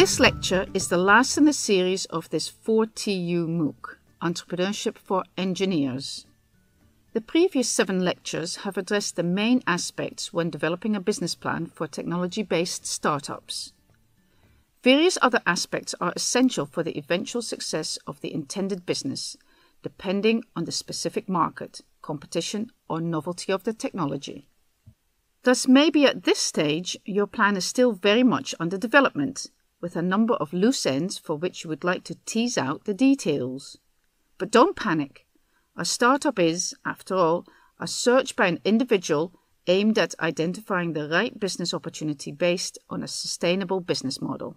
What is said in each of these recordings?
This lecture is the last in the series of this 4TU MOOC, Entrepreneurship for Engineers. The previous 7 lectures have addressed the main aspects when developing a business plan for technology-based startups. Various other aspects are essential for the eventual success of the intended business, depending on the specific market, competition, or novelty of the technology. Thus, maybe at this stage, your plan is still very much under development, with a number of loose ends for which you would like to tease out the details. But don't panic. A startup is, after all, a search by an individual aimed at identifying the right business opportunity based on a sustainable business model.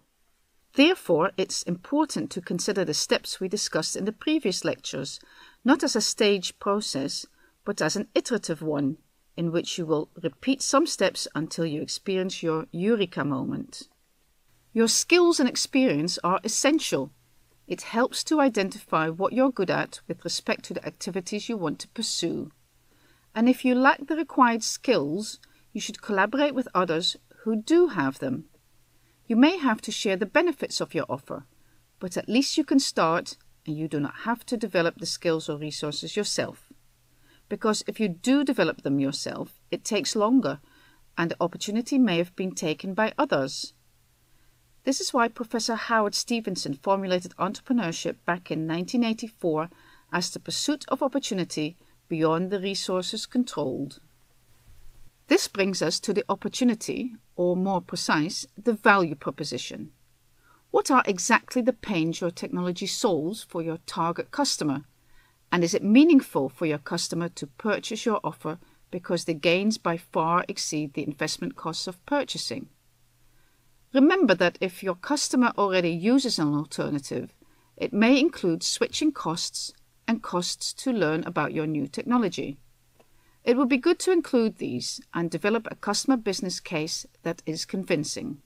Therefore, it's important to consider the steps we discussed in the previous lectures, not as a staged process, but as an iterative one, in which you will repeat some steps until you experience your eureka moment. Your skills and experience are essential. It helps to identify what you're good at with respect to the activities you want to pursue. And if you lack the required skills, you should collaborate with others who do have them. You may have to share the benefits of your offer, but at least you can start and you do not have to develop the skills or resources yourself. Because if you do develop them yourself, it takes longer and the opportunity may have been taken by others. This is why Professor Howard Stevenson formulated entrepreneurship back in 1984 as the pursuit of opportunity beyond the resources controlled. This brings us to the opportunity, or more precise, the value proposition. What are exactly the pains your technology solves for your target customer? And is it meaningful for your customer to purchase your offer because the gains by far exceed the investment costs of purchasing? Remember that if your customer already uses an alternative, it may include switching costs and costs to learn about your new technology. It would be good to include these and develop a customer business case that is convincing.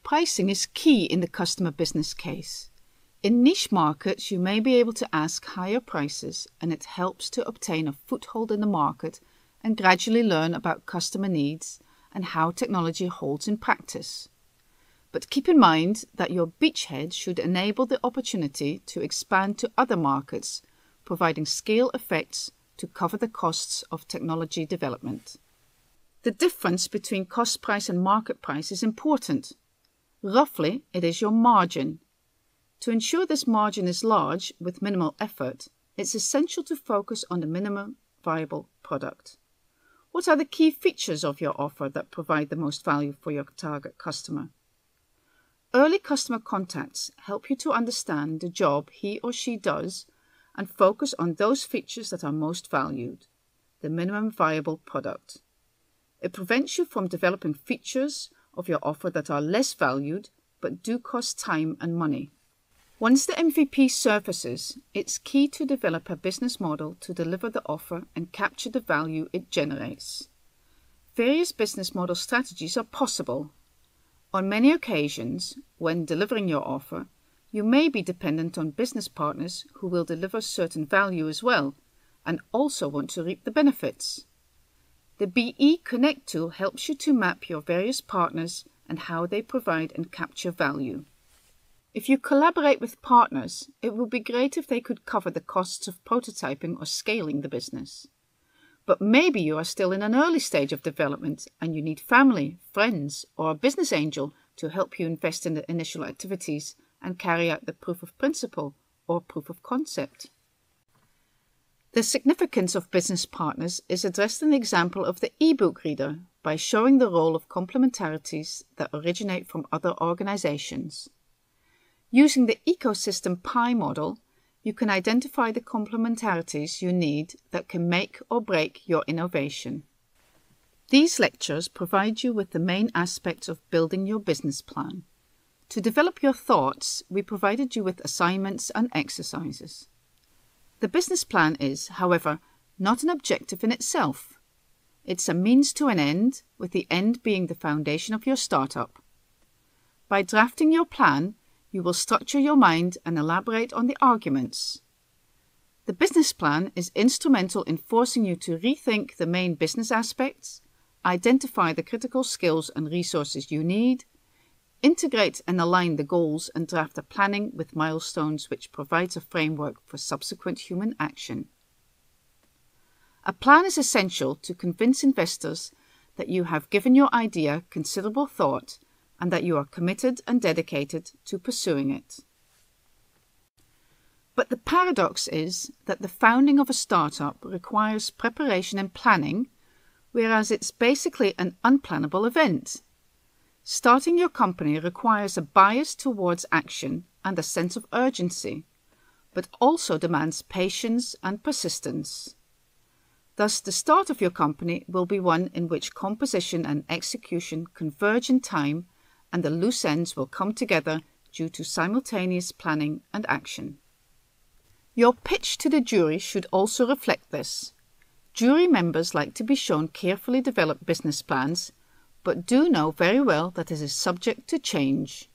Pricing is key in the customer business case. In niche markets, you may be able to ask higher prices, and it helps to obtain a foothold in the market and gradually learn about customer needs and how technology holds in practice. But keep in mind that your beachhead should enable the opportunity to expand to other markets, providing scale effects to cover the costs of technology development. The difference between cost price and market price is important. Roughly, it is your margin. To ensure this margin is large with minimal effort, it's essential to focus on the minimum viable product. What are the key features of your offer that provide the most value for your target customer? Early customer contacts help you to understand the job he or she does and focus on those features that are most valued, the minimum viable product. It prevents you from developing features of your offer that are less valued but do cost time and money. Once the MVP surfaces, it's key to develop a business model to deliver the offer and capture the value it generates. Various business model strategies are possible. On many occasions, when delivering your offer, you may be dependent on business partners who will deliver certain value as well and also want to reap the benefits. The BE Connect tool helps you to map your various partners and how they provide and capture value. If you collaborate with partners, it would be great if they could cover the costs of prototyping or scaling the business. But maybe you are still in an early stage of development and you need family, friends, or a business angel to help you invest in the initial activities and carry out the proof of principle or proof of concept. The significance of business partners is addressed in the example of the e-book reader by showing the role of complementarities that originate from other organizations. Using the ecosystem pie model, you can identify the complementarities you need that can make or break your innovation. These lectures provide you with the main aspects of building your business plan. To develop your thoughts, we provided you with assignments and exercises. The business plan is, however, not an objective in itself. It's a means to an end, with the end being the foundation of your startup. By drafting your plan, you will structure your mind and elaborate on the arguments. The business plan is instrumental in forcing you to rethink the main business aspects, identify the critical skills and resources you need, integrate and align the goals and draft a planning with milestones which provides a framework for subsequent human action. A plan is essential to convince investors that you have given your idea considerable thought and that you are committed and dedicated to pursuing it. But the paradox is that the founding of a startup requires preparation and planning, whereas it's basically an unplannable event. Starting your company requires a bias towards action and a sense of urgency, but also demands patience and persistence. Thus, the start of your company will be one in which composition and execution converge in time, and the loose ends will come together due to simultaneous planning and action. Your pitch to the jury should also reflect this. Jury members like to be shown carefully developed business plans, but do know very well that it is subject to change.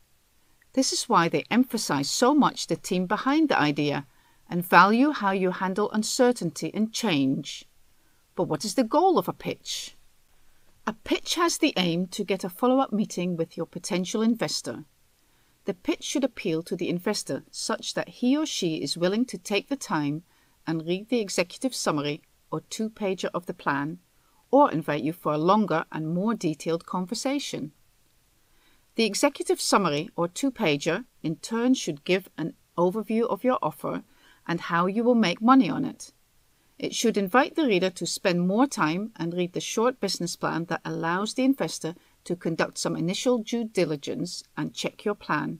This is why they emphasize so much the team behind the idea and value how you handle uncertainty and change. But what is the goal of a pitch? A pitch has the aim to get a follow-up meeting with your potential investor. The pitch should appeal to the investor such that he or she is willing to take the time and read the executive summary or two-pager of the plan, or invite you for a longer and more detailed conversation. The executive summary or two-pager in turn should give an overview of your offer and how you will make money on it. It should invite the reader to spend more time and read the short business plan that allows the investor to conduct some initial due diligence and check your plan.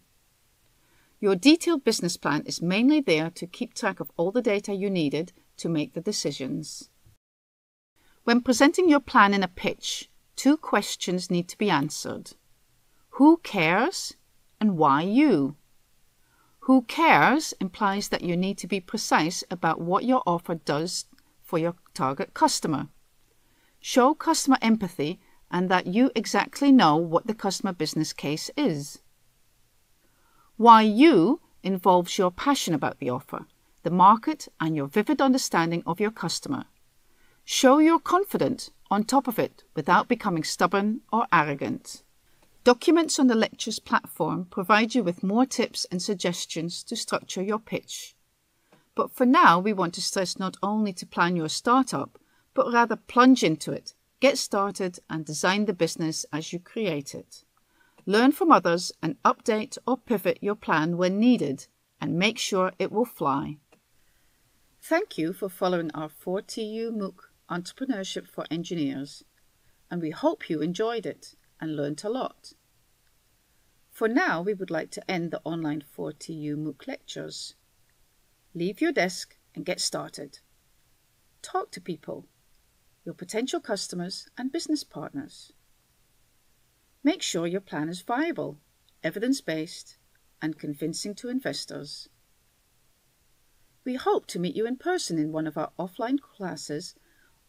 Your detailed business plan is mainly there to keep track of all the data you needed to make the decisions. When presenting your plan in a pitch, two questions need to be answered. Who cares and why you? Who cares implies that you need to be precise about what your offer does for your target customer. Show customer empathy and that you exactly know what the customer business case is. Why you involves your passion about the offer, the market, and your vivid understanding of your customer. Show you're confident on top of it without becoming stubborn or arrogant. Documents on the lectures platform provide you with more tips and suggestions to structure your pitch. But for now, we want to stress not only to plan your startup, but rather plunge into it, get started and design the business as you create it. Learn from others and update or pivot your plan when needed, and make sure it will fly. Thank you for following our 4TU MOOC Entrepreneurship for Engineers, and we hope you enjoyed it and learnt a lot. For now, we would like to end the online 4TU MOOC lectures. Leave your desk and get started. Talk to people, your potential customers and business partners. Make sure your plan is viable, evidence-based, and convincing to investors. We hope to meet you in person in one of our offline classes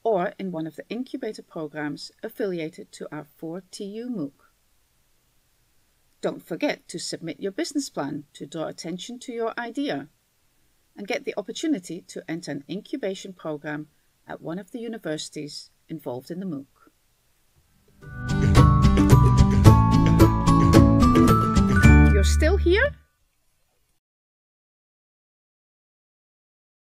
or in one of the incubator programs affiliated to our 4TU MOOC. Don't forget to submit your business plan to draw attention to your idea and get the opportunity to enter an incubation program at one of the universities involved in the MOOC. You're still here?